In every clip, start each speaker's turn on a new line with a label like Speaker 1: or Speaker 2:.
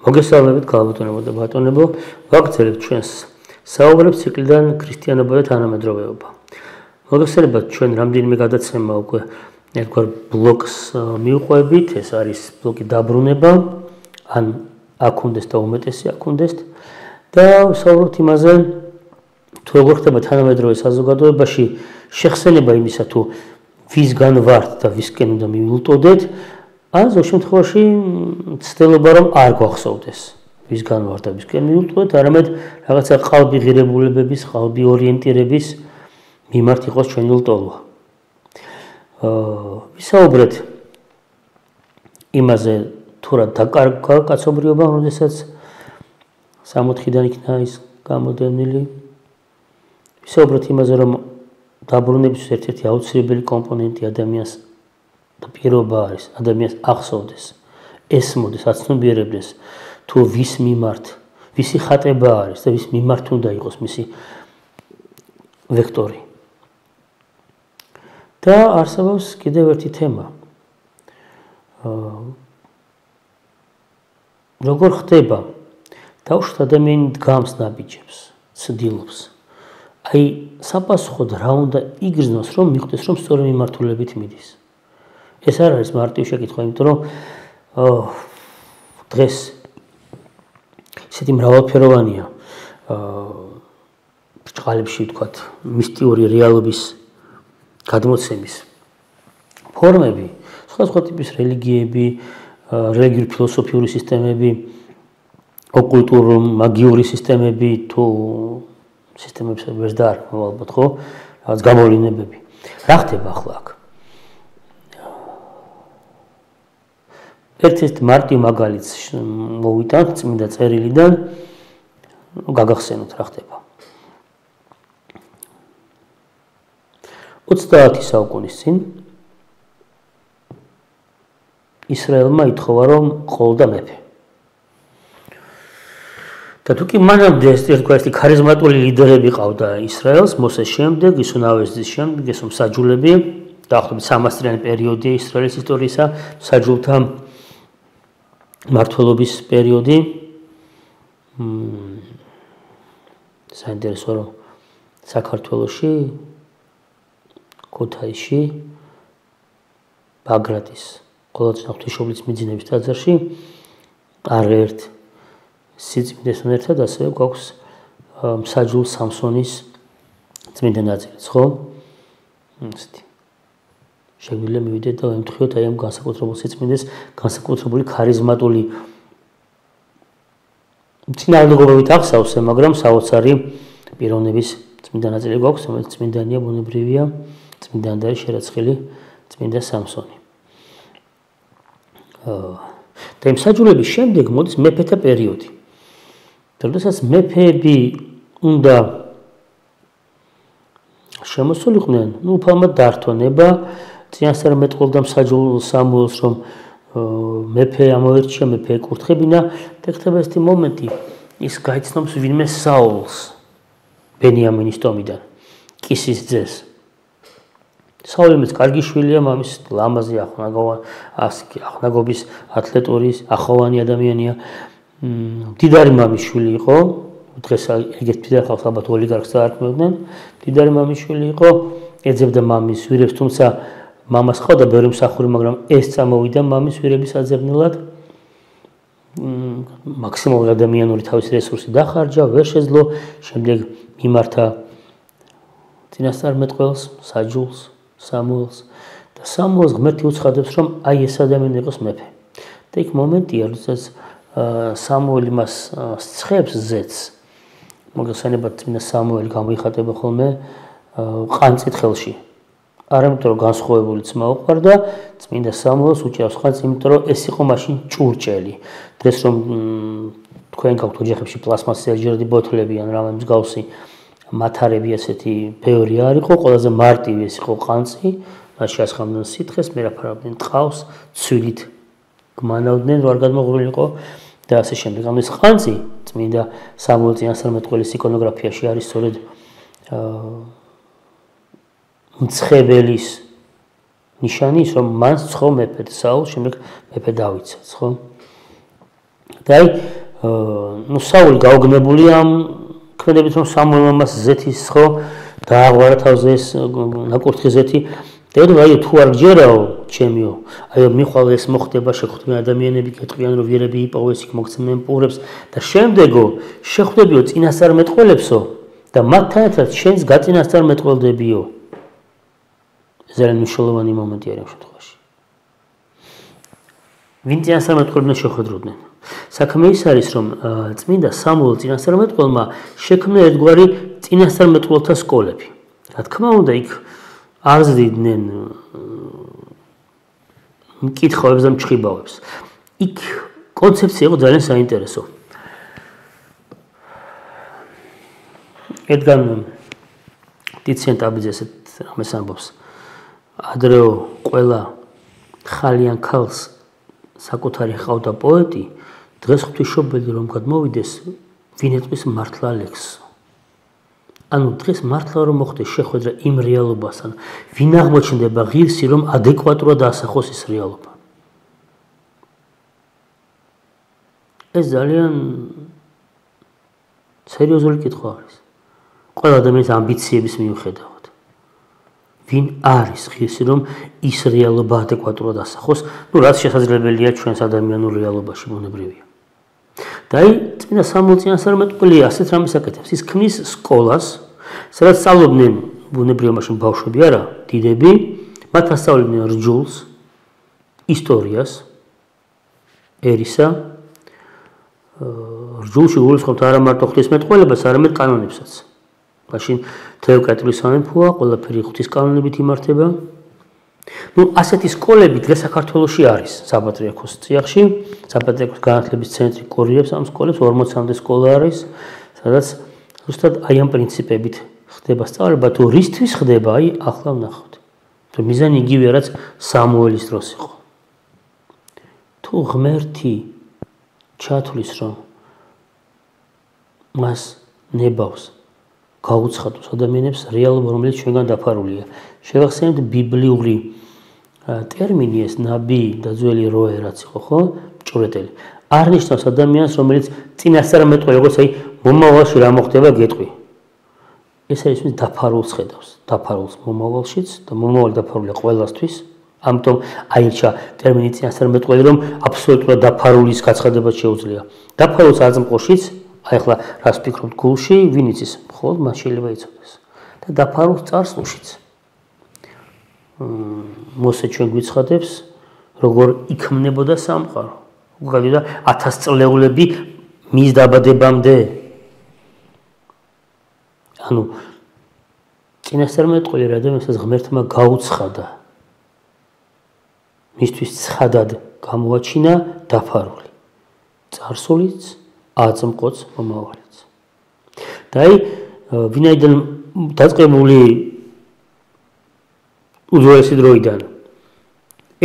Speaker 1: მოგესალმებით გალბატონებო და ბატონებო, ვაგრძელებთ ჩვენს საუბრებს ციკლიდან ქრისტიანობა და თანამედროვეობა. მოგესალმებით ჩვენ რამდენიმე გადაცემა უკვე ერთგვარ ბლოკს მივყვებით, ეს არის ბლოკი დაბრუნება, ან აქ უნდეს და უმეტესი აქ უნდეს და ვსაუბრობთ იმაზე, თუ როგორ ხდება თანამედროვე საზოგადოებაში შეხსენება იმისა, თუ ვისგან ვართ და ვისკენ უნდა მივულტოდეთ, ან ზოგ შემთხვევაში ცდილობა რომ არ გვახსოვდეს ვისგან ვართ და ვისკენ მივულტოდეთ, არამედ რაღაცა ყალბი ღირებულებების, ყალბი ორიენტირების მიმართ იყოს ჩვენი ლტოლვა. ვისაუბრეთ იმაზე, თუ რა დაკარგა კაცობრიობა, როდესაც 60-დან იქნა ის გამოდევნილი. ვისაუბრეთ იმაზე, რომ დაბრუნებისთვის ერთ-ერთი აუცილებელი კომპონენტი ადამიანს და პირობა არის, ადამიანს ახსოვდეს, ესმოდეს, აცნობიერებდეს, თუ ვის მიმართ, ვისი ხატება არის და ვის მიმართ უნდა იყოს მისი ვექტორი. და არსებობს კიდევ ერთი თემა. როგორ ხდება თავშოთ ადამიანი დგამს ნაბიჯებს, ცდილობს. აი, საპასუხოდ რა უნდა იგრძნოს, რომ მიხვდეს, რომ სწორი მიმართულებით მიდის. ეს არ არის მარტივი შეკითხვა, იმიტომ რომ დღეს ისეთი მრავალფეროვანია ბრჭყალებში ვთქვათ, მისტიური რეალობის გადმოცემის ფორმები, სხვადასხვა ტიპის რელიგიები, რელიგიური ფილოსოფიური სისტემები, ოკულტური მაგიური სისტემები თუ სისტემებს ვერ დაარქმევ ალბათ, ხო? რაღაც გამოვლინებები. რა ხდება ახლა აქ? ერთ-ერთი მარტივ მაგალითს მოვიტანთ წმინდა წერილიდან, გაგახსენოთ რა ხდება. 30 საუკუნის წინ ისრაელმა ითხოვა, რომ ყოლდა მეფე. და თუ კი მანამდე ერთგვარი ქარიზმატული ლიდერები ყავდა ისრაელს, მოსეს შემდეგ, ისუნავესძის შემდეგ, ეს მსაჯულები, დაახლოებით 300 წლიანი პერიოდია ისრაელის ისტორიისა, მსაჯულთა მმართველობის პერიოდი. საინტერესო რომ საქართველოში, ქუთაისში, ბაგრატის ყოველწლიურ ღვთისმშობლის მიძინების ტაძარში არაერთ სიწმინდესთან ერთად ასევე გვაქვს მსაჯულ სამსონის წმინდა ნაწილიც, ხო? ესეთი. შეგვიძლია მივიდეთ და ვემთხვიოთ აი ამ განსაკუთრებულ სიწმინდეს, განსაკუთრებული ქარიზმატული წინააღმდეგობებით ახსავსე, მაგრამ საოცარი პიროვნების წმინდა ნაწილი გვაქვს, რომელიც წმინდანია, ბუნებრივია, წმინდანი და შერაცხილი წმინდა სამსონი. და იმ მსაჯულების შემდეგ მოდის მეფეთა პერიოდი. როდესაც მეფეები უნდა შემოსულიყვნენ, უფალმა დართონება, წინასწარ მეტყველდა მსაჯულ სამუელს, რომ მეფე ამოერჩია, მეფე ეკურთხებინა, და ხდება ესეთი მომენტი, ის გაიცნობს ვინმე საულს, ბენიამინის ტომიდან, კისის ძეს. საულიმეც კარგი შვილია, მამის ლამაზი ახნაგობის ათლეტურის ახოვანი ადამიანია. მდიდარი მამის შვილი იყო, დღეს ეგეთ მდიდარ ხალხს ალბათ ოლიგარქს დაარქმევდნენ, მდიდარი მამის შვილი იყო, ეძებდა მამის ვირებს, თუმცა მამას ჰყავდა ბევრი მსახური, მაგრამ ეს წამოვიდა მამის ვირების აძებნელად. მაქსიმალური ადამიანური თავისი რესურსი დახარჯა, ვერ შეძლო, შემდეგ მიმართა წინასწარ მეტყველს, საჯულს, სამუელს და სამუელს ღმერთი უცხადებს, რომ აი ეს ადამიანი იყოს მეფე. და იქ მომენტია, როდესაც სამუელი მას სცხებს ზეთს. მოგესალმებით, წმინდა სამუელი გამოიხატება ხოლმე ყანწით ხელში. არა იმიტომ რომ განსხვავებული ძმა უყვარდა, წმინდა სამუელს უჭერავს ხანს, იმიტომ რომ ეს იყო მაშინ ჭურჭელი. დღეს რომ თქვენ გაქვთ ოჯახებში პლასმასის ჯერდი ბოთლები ან რამე მსგავსი მათარები ესეთი ბევრი არ იყო, ყველაზე მარტივი ეს იყო ყანწი, მაშინ ასხამდნენ სითხეს, მერაფარავდნენ ტყავს, ცვილით გმანავდნენ, რომ არ გადმოღვრილიყო და ასე შემდეგ. ანუ ეს ყანწი წმინდა სამუელ წინასწარმეტყველის იკონოგრაფიაში არის სწორედ მცხებელის ნიშანი ის, რომ მან სცხო მეფე საულს, შემდეგ მეფე დავითსაც, ხო? და აი ნუ საული გაუგნებული ამ ქმედებით რომ სამუელმა მას ზეთის ხო დააღვარა თავზე ეს ნაკურთხი ზეთი და აი თუ არ გჯერაო ჩემიო აი მიხვალ ეს მოხდება შეხვდნენ ადამიანები გეტყვიან რომ ვიერები იპოვეს იქ მოგცემენ პურებს და შემდეგო შეხვდებიო წინასწარმეტყველებსო და მათთან ერთად შენს გაწინასწარმეტყველდებიო ძალიან მნიშვნელოვანი მომენტია ამ შემთხვევაში ვინ წინასწარმეტყველებდნენ შეხვედროდნენ საქმე ის არის რომ წმინდა სამუელ წინასწარმეტყველმა შექმნა ერთგვარი წინასწარმეტყველთა სკოლები რა თქმა უნდა იქ არ ზრდიდნენ მკითხავებს და მჩხიბავებს იქ კონცეფცია იყო ძალიან საინტერესო ედგან დიცენტ აბიძე ესეთ რამეს ამბობს ადრეო ყველა ხალიან ქალს საკუთარი ჰყავდა პოეტი დღეს ღვთისმშობელი რომ გადმოვიდეს ვინ ეტყვის მართლა ლექსს ანუ დღეს მართლა რომ მოხდეს შეხვედრა იმ რეალობასთან ვინ აღმოჩნდება ღირსი რომ ადეკვატურად ასახოს ის რეალობა ეს ძალიან სერიოზული კითხვა არის ყველა ადამიანის ამბიციების მიუხედავად ვინ არის ღირსი რომ ის რეალობა ადეკვატურად ასახოს ნუ რაც შესაძლებელია ჩვენს ადამიანურ რეალობაში ბუნებრივია და აი წინა სამუელ წინასწარმეტყველი ასეთ რამეს აკეთებს ის ქმნის სკოლას სადაც სწავლობდნენ ბუნებრივია მაშინ ბავშვები არა დიდები მათ ასწავლებდნენ რჯულს ისტორიას ერისა რჯულში გულისხმობთ არა მარტო ღვთისმეტყველებას არამედ კანონებსაც მაშინ თეოკრატიული სამეფოა ყველაფერი ღვთის კანონებით იმართება ნუ ასეთი სკოლები დღეს საქართველოში არის საპატრიარქოს წიაღში საპატრიარქოს განათლების ცენტრი კურირებს ამ სკოლებს 40-მდე სკოლა არის სადაც ზუსტად აი ამ პრინციპებით ხდება სწავლება თუ რისთვის ხდება აი ახლა ვნახოთ თუ მიზანი იგივეა რაც სამუელის დროს იყო თუ ღმერთი ჩათვლის რომ მას ნებავს გაუცხადოს ადამიანებს რეალობა რომელიც ჩვენგან დაფარულია შევახსენებთ ბიბლიური ტერმინი ეს ნაბი და ძველი როე რაც იყო ხო ჭურეტელი არ ნიშნავს ადამიანს რომელიც წინასწარმეტყველი როგორც აი მომავალში რა მოხდება გეტყვი ეს არის ის დაფარულს ხედავს დაფარულს მომავალშიც და მომავალი დაფარულია ყველასთვის ამიტომ აირჩა ტერმინი წინასწარმეტყველი რომ აბსოლუტურად დაფარულის გაცხადება შეუძლია დაფარულს აზმყოშიც აი ახლა რას ფიქრობთ გულში ვინ იცის მხოლოდ მას შეიძლება იცოდეს და დაფარულს წარსულშიც მოსე ჩვენ გვიცხადებს როგორ იქმნებოდა სამყარო გადიდა 1000 წლეულები მის დაბადებამდე ანუ წინასწარმეტყველი ადამიანს ღმერთმა გაუცხადა მისთვის ცხადად გამოაჩინა დაფარული წარსულიც აწმყოც მომავალიც და აი ვინაიდან დაწყებული უძველესი დროიდან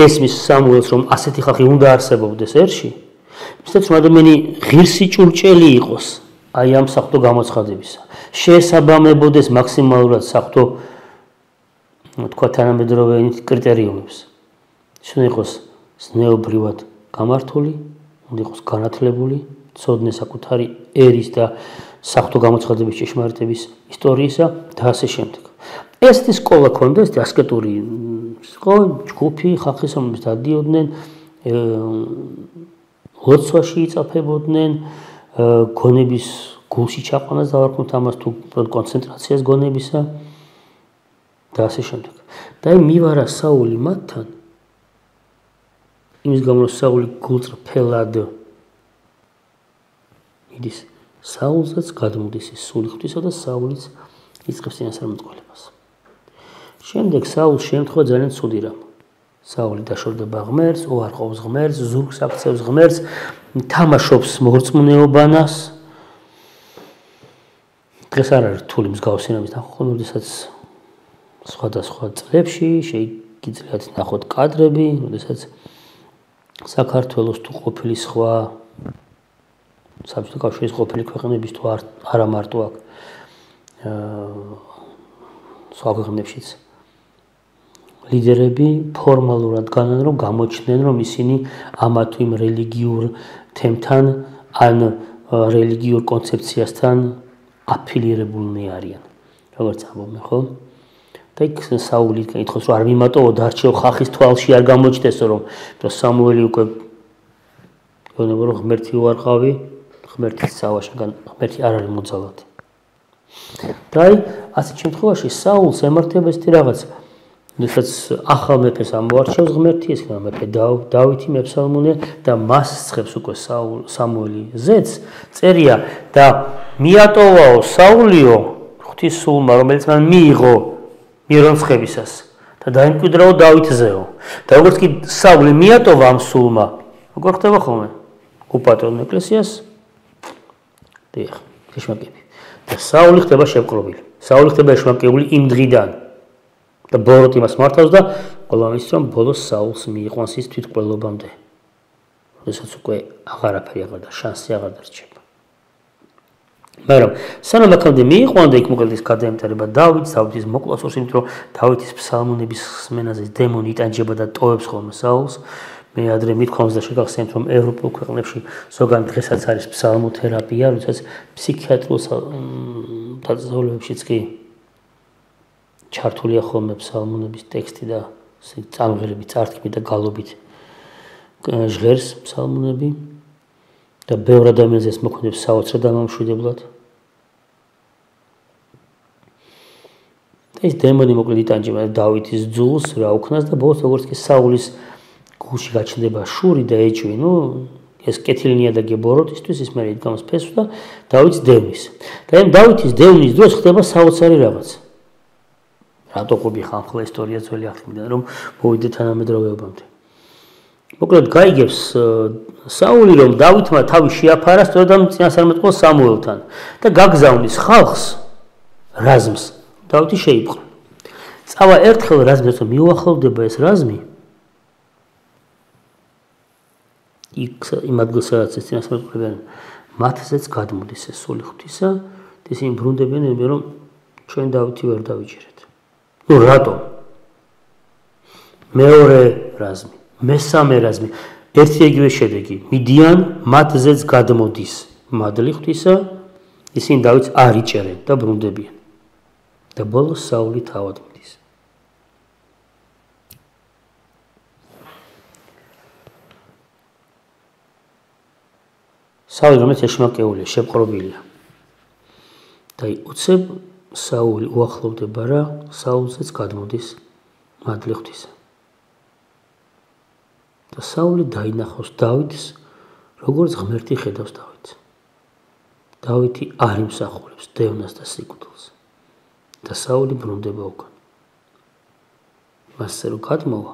Speaker 1: ესმის სამუელს რომ ასეთი ხალხი უნდა არსებობდეს ერში მისდაც რომ ადამიანი ღირსი ჭურჭელი იყოს აი ამ საღვთო გამოცხადებისა შეესაბამებოდეს მაქსიმალურად საღვთო თქვა თანამედროვე კრიტერიუმებს შეიძლება იყოს ზნეობრივად გამართული უნდა იყოს განათლებული ცოდნე საკუთარი ერის და საღვთო გამოცხადების ჭეშმარიტების ისტორიისა და ასე შემდეგ ესეთი სკოლა ქონდა ეს ასკეტური ხო ჯგუფი ხალხის რომელიც დადიოდნენ ლოცვაში იწაფებოდნენ გონების გულში ჩაყვანას დავარქმევთ ამას თუ კონცენტრაციას გონებისა და ასე შემდეგ და აი მივარა საული მათთან იმის გამო რომ საული გულწრფელად იდის საულსაც გადმოდის ის სული ღვთისა და საულიც იწყებს წინასწარმეტყველებას შემდეგ საულს შემთხვევა ძალიან ცუდი რამ საული დაშორდება ღმერთს უარყოფს ღმერთს ზურგს აქცევს ღმერთს თამაშობს მორწმუნეობანას დღეს არ არის რთული მსგავსი რამის ნახვა როდესაც სხვადასხვა წლებში შეიგიძლიათ ნახოთ კადრები როდესაც საქართველოს თუ ყოფილი სხვა საბჭოთა კავშირის ყოფილი ქვეყნების თუ არა მარტო აქ სხვა ქვეყნებშიც ლიდერები ფორმალურად განან რომ გამოჩნდნენ რომ ისინი ამა თუ იმ რელიგიურ თემთან ან რელიგიურ კონცეფციასთან აფილირებულნი არიან. როგორც ამბობენ, ხო? და იქ საული ითხოვს რომ არ მიმატოვო დარჩეო ხალხის თვალში არ გამოჩნდესო რომ სამუელი უკვე გონებო რომ ღმერთი უარყავი, ღმერთის სავაშგან ღმერთი არ არის მოძალადი. და აი ასეთ შემთხვევაში საულს ემართება ესეთი რაღაც როდესაც ახალ მეფეს ამოარჩევს ღმერთი, ეს მეფე დავითი მეფსალმუნე და მას ცხებს უკვე სამუელი ზეც წერია და მიატოვაო საულიო ღვთის სულმა რომელიც მან მიიღო მირონცხებისას და დაიმკვიდრაო დავითზეო და როგორც კი საული მიატოვა ამ სულმა როგორ ხდება ხოლმე უპატრონო ეკლესიას დიახ ეშმაკები და საული ხდება შეპყრობილი საული ხდება ეშმაკებული იმ დღიდან და ბოროტ იმას მართავს და ყველამის რომ ბოლოს საულს მიიყვანს ის თვითმკვლელობამდე როდესაც უკვე აღარაფერი აღარ და შანსი აღარ დარჩება მაგრამ სანამ აქამდე მიიყვანდა იქ მოკლედ ის გადაემტერება დავითის მოკლას უსიმთ რომ დავითის ფსალმუნების ხსმენაზე დემონი იტანჯება და ტოვებს ხოლმე საულს მე ადრე მithქვამს და შეგახსენებთ რომ ევროპულ ქვეყნებში ზოგან დღესაც არის ფსალმოთერაპია როდესაც ფსიქიატრულ დაწესებულებებშიც კი ჩართულია ხოლმე ფსალმუნების ტექსტი და წამღერები წართქმით და გალობით ჟღერს ფსალმუნები და ბევრ ადამიანს ეს მოქმედებს საოცრად ამამშვიდებლად და ეს დემონი მოკლედ იტანჯება დავითის ძულს რა უქნას და ბოლოს როგორც კი საულის გულში გაჩნდება შური და ეჭვი ეს კეთილი ნიადაგი ბოროტისთვის ის მე იდგამს ფესვს და დავითს დევნის და ამ დავითის დევნის დროს ხდება საოცარი რაღაც რატო ყოფილი ხამხლა ისტორია ძველი აღთქმიდან რომ მოვიდე თანამედროვეობამდე მოკლედ გაიგებს საული რომ დავითმა თავი შეაფარა სწორედ ამ წინასწარმეტყველს სამუელთან და გაგზავნის ხალხს რაზმს დავითი შეიპყრო წავა ერთხელ რაზმს რომ მიუახლოვდება ეს რაზმი იმ ადგილს სადაც ეს წინასწარმეტყველებიან მათზეც გადმოდის ეს სული ღვთისა და ისინი ბრუნდებიან რომ ჩვენ დავითი ვერ დავიჭერეთ ნუ რატომ მეორე რაზმი მესამე რაზმი ერთი იგივე შედეგი მიდიან მათზეც გადმოდის მადლი ღვთისა ისინი დავითს არ იჭერენ და ბრუნდებიან და ბოლოს საული თავად მიდის საული რომელიც ეშმაკეულია შეპყრობილია და უცებ საული უახლოვდება რა საულზეც გადმოდის მადლი ღვთისა და საული დაინახავს დავითს როგორც ღმერთი ხედავს დავითს დავითი არ იმსახურებს დევნას და სიკვდილს და საული ბრუნდება უკან მასზე რომ გადმოვა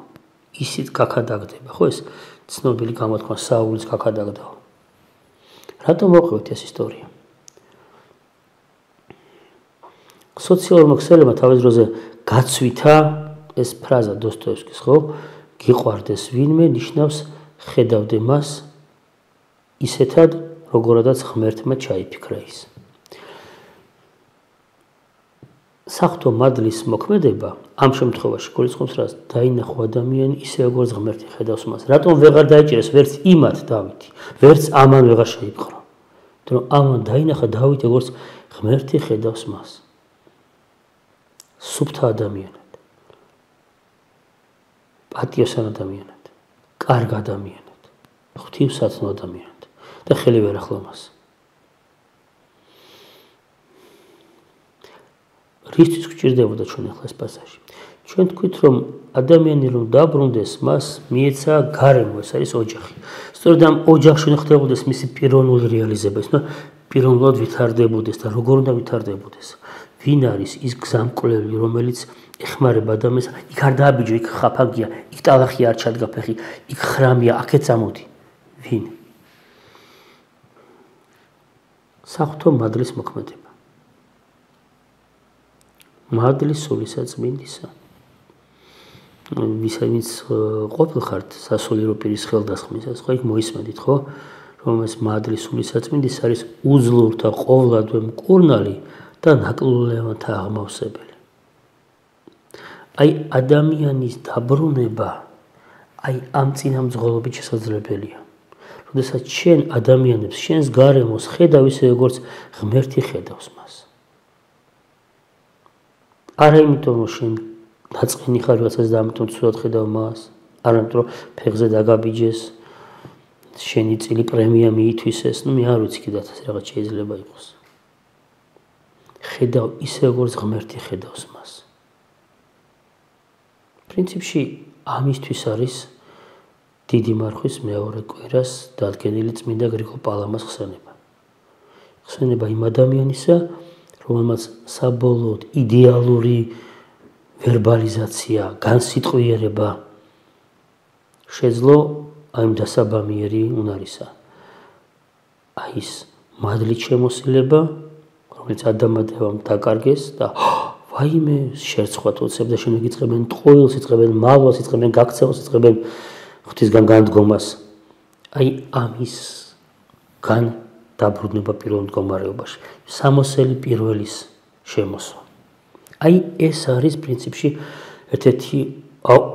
Speaker 1: ისიც გაქადაგდება ხო ეს ცნობილი გამოთქმა საულის გაქადაგდაო რატომ მოყვეთ ეს ისტორია სოციალურმა ქსელებმა თავის დროზე გაცვითა ეს ფრაზა დოსტოევსკის ხო გიყვარდეს ვინმე ნიშნავს ხედავდე მას ისეთად როგორადაც ღმერთმა ჩაიფიქრა ის საღვთო მადლის მოქმედება ამ შემთხვევაში გულისხმობს რას დაინახო ადამიანი ისე როგორც ღმერთი ხედავს მას რატომ ვეღარ დაიჭირეს ვერც იმათ დავითი ვერც ამან ვეღარ შეიპყრო რომ ამან დაინახა დავითი როგორც ღმერთი ხედავს მას სუფთა ადამიანად პატიოსან ადამიანად კარგ ადამიანად ღვთივსათნო ადამიანად და ხელი ვერ ახლა მას რისთვის გვჭირდებოდა ჩვენ ახლა ეს პასაჟი ჩვენ თქვით რომ ადამიანი რომ დაბრუნდეს მას მიეცა გარემო ეს არის ოჯახი სწორედ ამ ოჯახში უნდა ხდებოდეს მისი პიროვნული რეალიზება ის უნდა პიროვნულად ვითარდებოდეს და როგორ უნდა ვითარდებოდეს ვინ არის ის გზამკვლევი რომელიც ეხმარება ადამიანს იქ არ დააბიჯო იქ ხაფაგია იქ ტალახი არ ჩადგა ფეხი იქ ხრამია აქეთ წამოდი ვინ საღვთო მადლის მოქმედება მადლის სულისაწმინდისა ვისაც ყოფილხართ სასულიერო პირის ხელდასხმისას ხო იქ მოისმენთ ხო რომ ეს მადლის სულისაწმინდის არის უძლურთა ყოვლადვე მკურნალი და ნაკლულევანთა აღმავსებელი აი ადამიანის დაბრუნება აი ამ წინამძღოლობით შესაძლებელია. როდესაც შენ ადამიანებს შენს გარემოს ხედავ ისე როგორც ღმერთი ხედავს მას. არა იმიტომ რომ შენ დაწყენი ხარ რაღაცას და ამიტომ ცუდად ხედავ მას, არა იმიტომ რომ ფეხზე დაგაბიჯეს, შენი წილი პრემია მიითვისეს, მე არ ვიცი კიდევ ასე რაღაც შეიძლება იყოს. ხედავ ისე როგორც ღმერთი ხედავს მას. პრინციპში ამისთვის არის დიდი მარხვის მეორე კვირას დადგენილი წმინდა გრიგოლ პალამას ხსენება. ხსენება იმ ადამიანისა, რომელმაც საბოლოოდ იდეალური ვერბალიზაცია, განსიტყვიერება შეძლო ამ დასაბამიერი უნარისა. აი ის მადლით შემოსილება, რომელიც ადამიანმა დაკარგეს და ვაიმე შერცხვათ ოცებ და შემდეგ იწყებენ ტყუილს, იწყებენ მალვას, იწყებენ გაქცევას, იწყებენ ღვთისგან განდგომას. აი ამისგან დაბრუნება პირველ მდგომარეობაში. სამოსელი პირველის შემოსვა. აი ეს არის პრინციპში ერთ-ერთი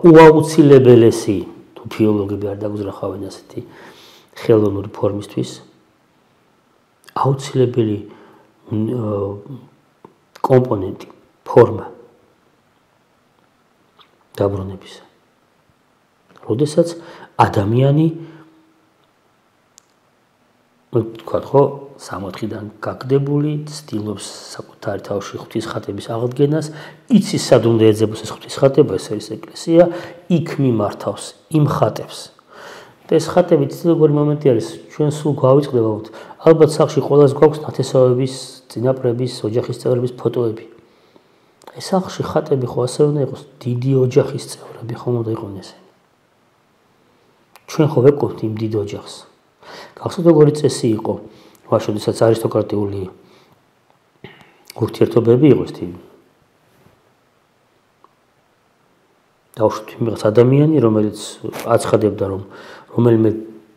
Speaker 1: უაუცილებელესი, თუ ფილოლოგები არ დაგუძრახავენ ასეთი ხელოვნური ფორმისთვის, აუცილებელი კომპონენტი, ფორმა დაბრუნებისა. როდესაც ადამიანი თქვათ ხო 60-დან გაგდებული ცდილობს საკუთარი თავში ღვთის ხატების აღდგენას, იცის სად უნდა ეძებოს ეს ღვთის ხატება, ეს არის ეკლესია, იქ მიმართავს, იმხატებს. და ეს ხატები ცდილობრივი მომენტი არის, ჩვენ სულ გვავიწყდებათ, ალბათ სახლში ყველას გვაქვს ნათესავების, წინაპრების, ოჯახის წევრების ფოტოები. ეს სახლში ხატები ხო ასე უნდა იყოს, დიდი ოჯახის წევრები ხომ უნდა იყვნენ ესენი. ჩვენ ხო ვეკობთ იმ დიდ ოჯახს. გახსოვთ როგორი წესი იყო, როდესაც არისტოკრატიული ურთიერთობები იყო ეს დავუშვით იმას ადამიანი, რომელიც აცხადებდა, რომ რომელიმე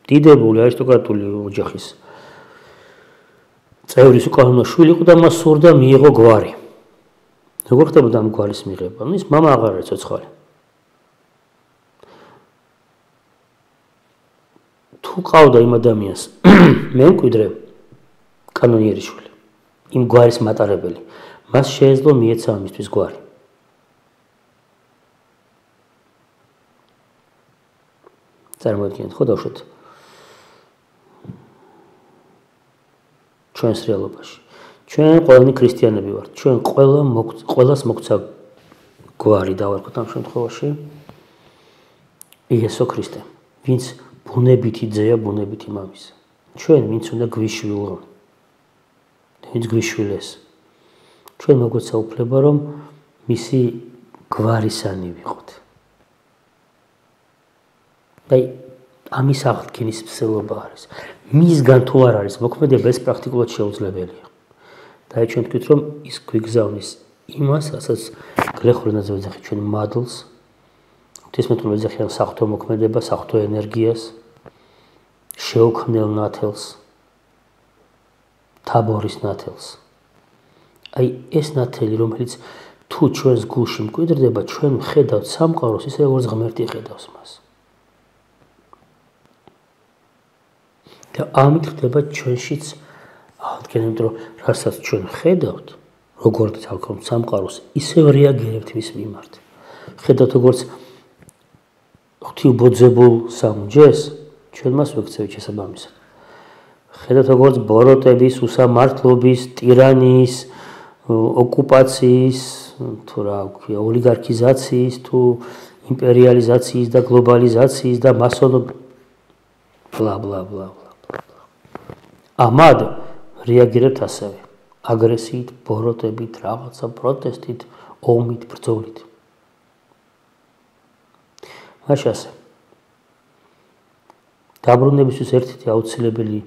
Speaker 1: დიდებული არისტოკრატული ოჯახის წევრის უკანონო შვილი იყო და მას სურდა მიიღო გვარი. როგორ ხდებოდა ამ გვარის მიღება? ის მამა აღარ არის ცოცხალი. თუ ყავდა იმ ადამიანს მემკვიდრე კანონიერი შვილი, იმ გვარის მატარებელი, მას შეეძლო მიეცა ამისთვის გვარი. წარმოიდგინეთ, ხო დავუშვათ ჩვენს რეალობაში. ჩვენ ყველანი ქრისტიანები ვართ. ჩვენ ყველას მოგცა გვარი დავარქვათ ამ შემთხვევაში იესო ქრისტე, ვინც ბუნებითი ძეა, ბუნებითი მამისა. ჩვენ ვინც უნდა გვიშვილო, ვინც გვიშვილეს. ჩვენ მოგვეცა უფლება, რომ მისი გვარისანი ვიყოთ. აი ამის აღდგენის მსელობა არის. მისგან თუ არ არის მოქმედება, ეს პრაქტიკულად შეუძლებელია. და ჩვენ თქვით, რომ ის გვიგზავნის იმას, რასაც გლეხურენაზე ვეძახით ჩვენ მადლს, ღვთისმეტყველო ეძახიან საღვთო მოქმედება, საღვთო ენერგიას, შეუქმნელ ნათელს, თაბორის ნათელს. აი ეს ნათელი, რომელიც თუ ჩვენს გულში მკვიდრდება, ჩვენ ვხედავთ სამყაროს ისე, როგორც ღმერთი ხედავს მას. და ამით ხდება ჩვენშიც აღდგენა, იმიტომ რომ რასაც ჩვენ ხედავთ, როგორც თალქობთ სამყაროს, ისევ რეაგირებთ მის მიმართ. ხედავთ როგორც ღვთილბოძებულ სამჯეს, ჩვენ მას ვექცევით შესაბამისად. ხედავთ როგორც ბოროტების, უსამართლობის, ტირანიის, ოკუპაციის, თუ რა ქვია, ოლიგარქიზაციის, თუ იმპერიალიზაციის და გლობალიზაციის და მასონობის ბლა ბლა ბლა. ამად რეაგირებთ ასევე აგრესიით, ბოროტებით, რაღაცა პროტესტით, ომით, ბრძოლით. მაშინ ასე დაბრუნებისთვის ერთ-ერთი აუცილებელი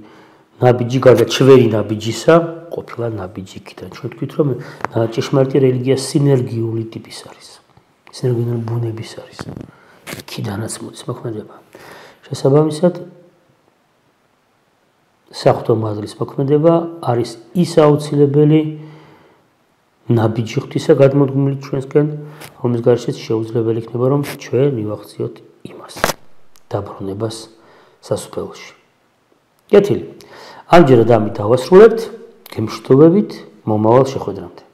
Speaker 1: ნაბიჯი, გარდა ჩვენი ნაბიჯისა, ყოფილა ნაბიჯი იქიდან. ჩვენ თქვით, რომ ჭეშმარიტი რელიგია სინერგიული ტიპის არის. სინერგიული ბუნების არის. იქიდანაც მოდის მოქმედება. შესაბამისად საღვთო მადლის მოქმედება არის ის აუცილებელი ნაბიჯი ღვთისა გადმოდგმული ჩვენსკენ, რომლის გარშეც შეუძლებელი იქნება, რომ ჩვენ მივახციოთ იმას, დაბრუნებას სასუფეველში. კეთილი. ამჯერად ამით დავასრულებთ, გემშვიდობებით მომავალ შეხვედრამდე.